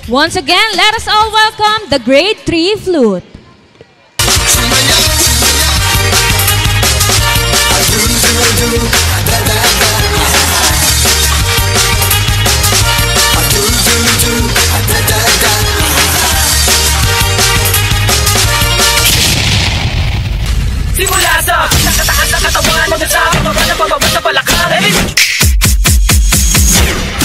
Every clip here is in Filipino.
Once again, let us all welcome the Grade 3 Flute. Simula sa pinakataas na katawan hanggang sa pababa sa palakang.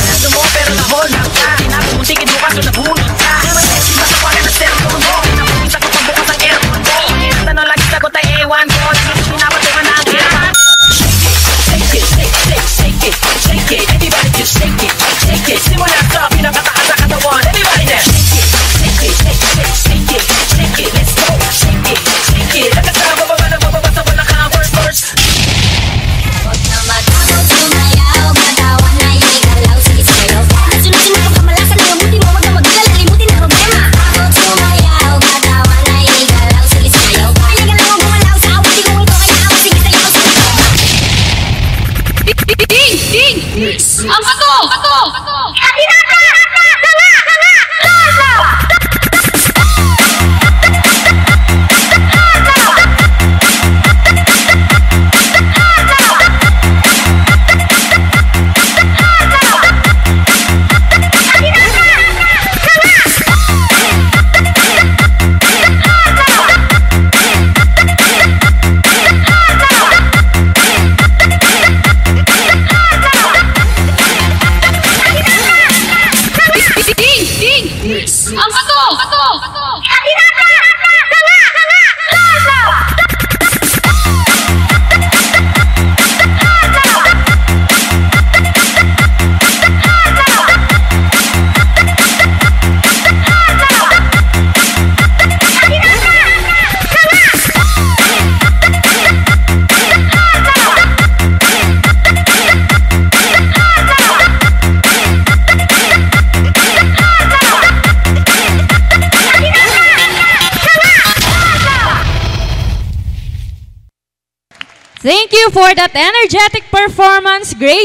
Alam mo pero naholang ka, napumuntikid mo kaso nabunod ka. Masapalan ang cellphone mo, napumunta ko pagbukas ang aircon mo. Tanong lagi sagot ay ewan ko, pinapatungan na ang aircon. Shake it, shake it, shake it, shake it, everybody just shake it, shake it. Simula sa pinakataas na katawan, everybody there. Shake it, shake it, shake it, shake it, shake it, let's go. Shake it, shake it, hanggang sa bababa na bababa sa palakang. First Huwag na matakot, sumayaw, katawan na igalaw, sige sayo. Sunod-sunod mo kamalasan, limutin mo, wag na maglala, limutin ang problema. Takot, sumayaw, katawan na igalaw, sige sayo. Piligan lang mo gumalaw sa awit, di mo ito kailangan, sige sayo, sige. Ding! Ang ato! Katinata! Ang ato! Thank you for that energetic performance, Grade